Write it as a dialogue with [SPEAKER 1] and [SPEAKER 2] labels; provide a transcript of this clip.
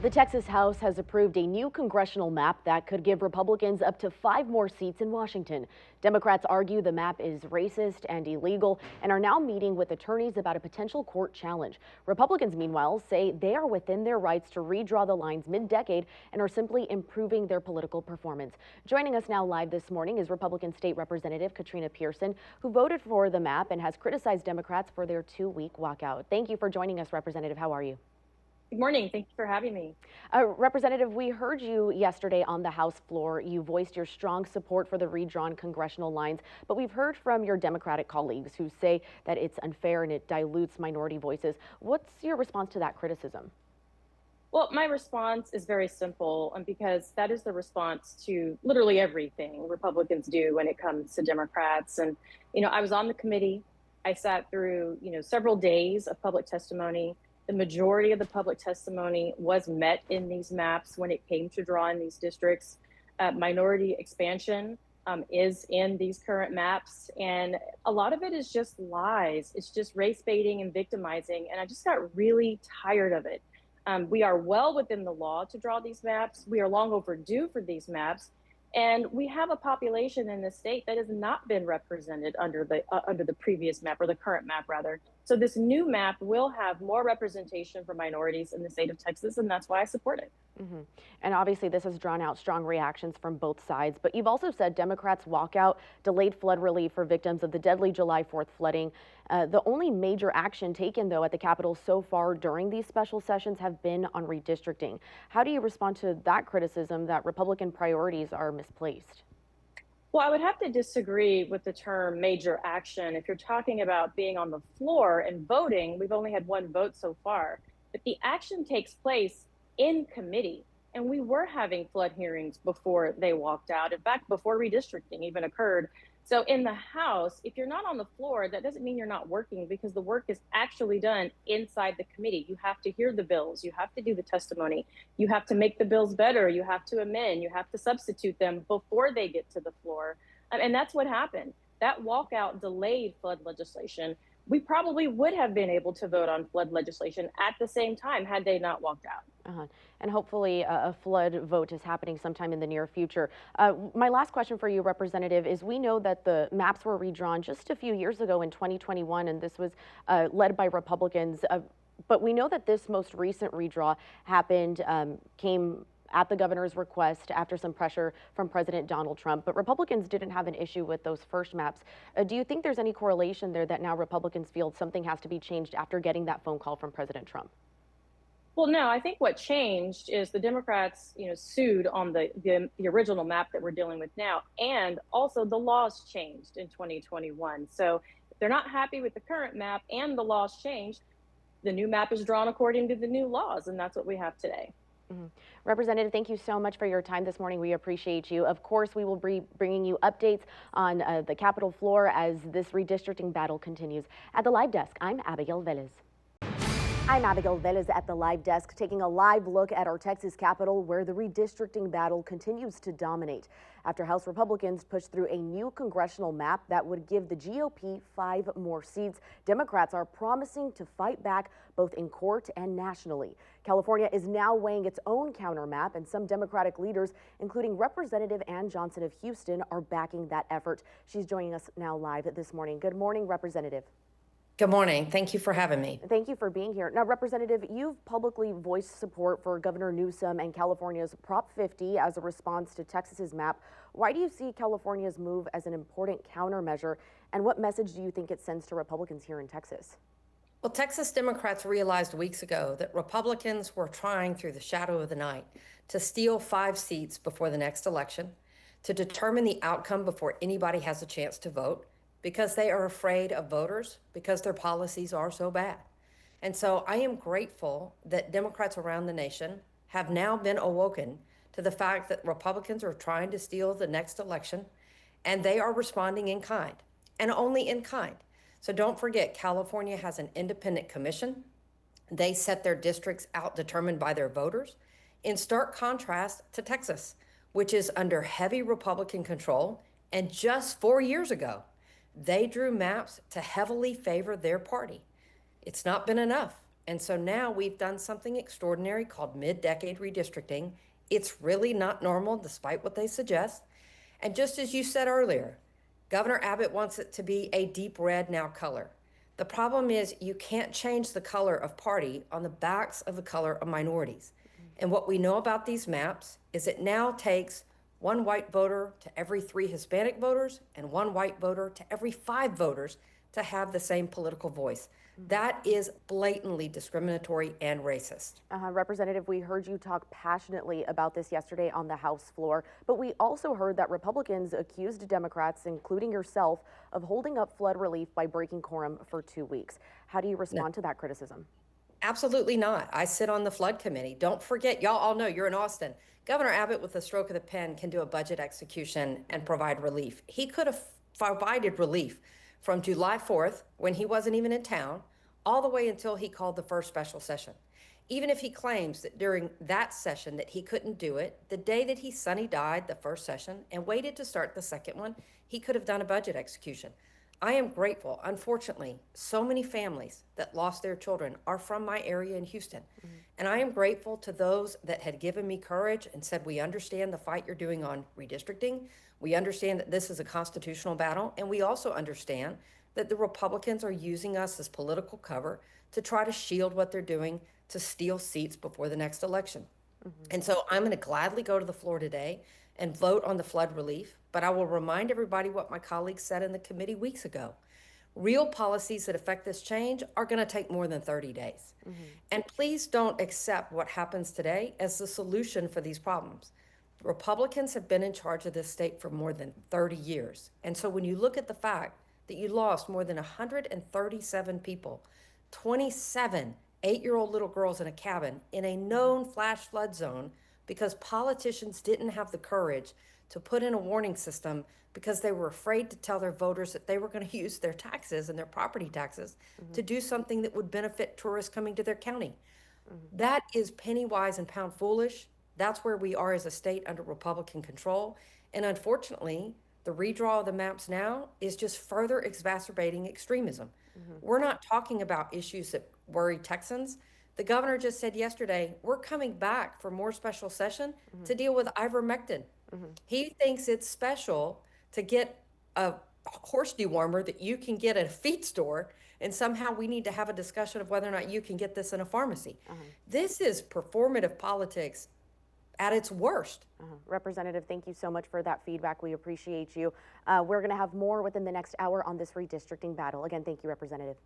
[SPEAKER 1] The Texas House has approved a new congressional map that could give Republicans up to 5 more seats in Washington. Democrats argue the map is racist and illegal and are now meeting with attorneys about a potential court challenge. Republicans, meanwhile, say they are within their rights to redraw the lines mid-decade and are simply improving their political performance. Joining us now live this morning is Republican State Representative Katrina Pearson, who voted for the map and has criticized Democrats for their 2-week walkout. Thank you for joining us, Representative. How are you?
[SPEAKER 2] Good morning. Thank you for having me.
[SPEAKER 1] Representative, we heard you yesterday on the House floor. You voiced your strong support for the redrawn congressional lines, but we've heard from your Democratic colleagues who say that it's unfair and it dilutes minority voices. What's your response to that criticism?
[SPEAKER 2] Well, my response is very simple, because that is the response to literally everything Republicans do when it comes to Democrats. And, I was on the committee. I sat through, several days of public testimony. The majority of the public testimony was met in these maps when it came to drawing these districts. Minority expansion is in these current maps, and a lot of it is just lies. It's just race baiting and victimizing, and I just got really tired of it. We are well within the law to draw these maps. We are long overdue for these maps. And we have a population in the state that has not been represented under the previous map, or the current map rather. So this new map will have more representation for minorities in the state of Texas, and that's why I support it.
[SPEAKER 1] And obviously this has drawn out strong reactions from both sides, but you've also said Democrats' walkout delayed flood relief for victims of the deadly July 4th flooding. The only major action taken, though, at the Capitol so far during these special sessions have been on redistricting. How do you respond to that criticism that Republican priorities are misplaced?
[SPEAKER 2] Well, I would have to disagree with the term major action. If you're talking about being on the floor and voting, we've only had one vote so far, but the action takes place in committee. And we were having flood hearings before they walked out. In fact, before redistricting even occurred. So in the House, if you're not on the floor, that doesn't mean you're not working, because the work is actually done inside the committee. You have to hear the bills. You have to do the testimony. You have to make the bills better. You have to amend. You have to substitute them before they get to the floor. And that's what happened. That walkout delayed flood legislation. We probably would have been able to vote on flood legislation at the same time had they not walked out.
[SPEAKER 1] And hopefully a flood vote is happening sometime in the near future. My last question for you, Representative, is we know that the maps were redrawn just a few years ago in 2021, and this was led by Republicans. But we know that this most recent redraw happened, came at the governor's request after some pressure from President Donald Trump. But Republicans didn't have an issue with those first maps. Do you think there's any correlation there that now Republicans feel something has to be changed after getting that phone call from President Trump?
[SPEAKER 2] Well, no, I think what changed is the Democrats, sued on the original map that we're dealing with now. And also the laws changed in 2021. So if they're not happy with the current map and the laws changed, the new map is drawn according to the new laws. And that's what we have today.
[SPEAKER 1] Representative, thank you so much for your time this morning. We appreciate you. Of course, we will be bringing you updates on the Capitol floor as this redistricting battle continues. At the live desk, I'm Abigail Velez. I'm Abigail Velez at the live desk, taking a live look at our Texas Capitol, where the redistricting battle continues to dominate. After House Republicans pushed through a new congressional map that would give the GOP 5 more seats, Democrats are promising to fight back both in court and nationally. California is now weighing its own counter map, and some Democratic leaders, including Representative Ann Johnson of Houston, are backing that effort. She's joining us now live this morning. Good morning, Representative.
[SPEAKER 3] Good morning. Thank you for having me.
[SPEAKER 1] Thank you for being here. Now, Representative, you've publicly voiced support for Governor Newsom and California's Prop 50 as a response to Texas's map. Why do you see California's move as an important countermeasure, and what message do you think it sends to Republicans here in Texas?
[SPEAKER 3] Well, Texas Democrats realized weeks ago that Republicans were trying through the shadow of the night to steal 5 seats before the next election, to determine the outcome before anybody has a chance to vote, because they are afraid of voters, because their policies are so bad. And so I am grateful that Democrats around the nation have now been awoken to the fact that Republicans are trying to steal the next election, and they are responding in kind, and only in kind. So don't forget, California has an independent commission. They set their districts out determined by their voters, in stark contrast to Texas, which is under heavy Republican control. And just 4 years ago, they drew maps to heavily favor their party. It's not been enough. And so now we've done something extraordinary called mid-decade redistricting. It's really not normal, despite what they suggest. And just as you said earlier, Governor Abbott wants it to be a deep red now color. The problem is you can't change the color of party on the backs of the color of minorities. And what we know about these maps is it now takes one white voter to every 3 Hispanic voters and one white voter to every 5 voters to have the same political voice. That is blatantly discriminatory and racist.
[SPEAKER 1] Representative, we heard you talk passionately about this yesterday on the House floor, but we also heard that Republicans accused Democrats, including yourself, of holding up flood relief by breaking quorum for 2 weeks. How do you respond to that criticism?
[SPEAKER 3] Absolutely not. I sit on the flood committee. Don't forget, y'all all know you're in Austin. Governor Abbott, with a stroke of the pen, can do a budget execution and provide relief. He could have provided relief from July 4th, when he wasn't even in town, all the way until he called the first special session. Even if he claims that during that session that he couldn't do it, the day that his sonny died, the first session, and waited to start the second one, he could have done a budget execution. I am grateful. Unfortunately, so many families that lost their children are from my area in Houston. And I am grateful to those that had given me courage and said, we understand the fight you're doing on redistricting. We understand that this is a constitutional battle. And we also understand that the Republicans are using us as political cover to try to shield what they're doing to steal seats before the next election. And so I'm going to gladly go to the floor today and vote on the flood relief, but I will remind everybody what my colleagues said in the committee weeks ago. Real policies that affect this change are going to take more than 30 days. And please don't accept what happens today as the solution for these problems. Republicans have been in charge of this state for more than 30 years. And so when you look at the fact that you lost more than 137 people, 27 8-year-old little girls in a cabin in a known flash flood zone because politicians didn't have the courage to put in a warning system because they were afraid to tell their voters that they were going to use their taxes and their property taxes to do something that would benefit tourists coming to their county. That is penny wise and pound foolish. That's where we are as a state under Republican control. And unfortunately, the redraw of the maps now is just further exacerbating extremism. We're not talking about issues that worry Texans. The governor just said yesterday, we're coming back for more special session to deal with ivermectin. He thinks it's special to get a horse dewormer that you can get at a feed store, and somehow we need to have a discussion of whether or not you can get this in a pharmacy. This is performative politics at its worst.
[SPEAKER 1] Representative, thank you so much for that feedback. We appreciate you. We're going to have more within the next hour on this redistricting battle. Again, thank you, Representative.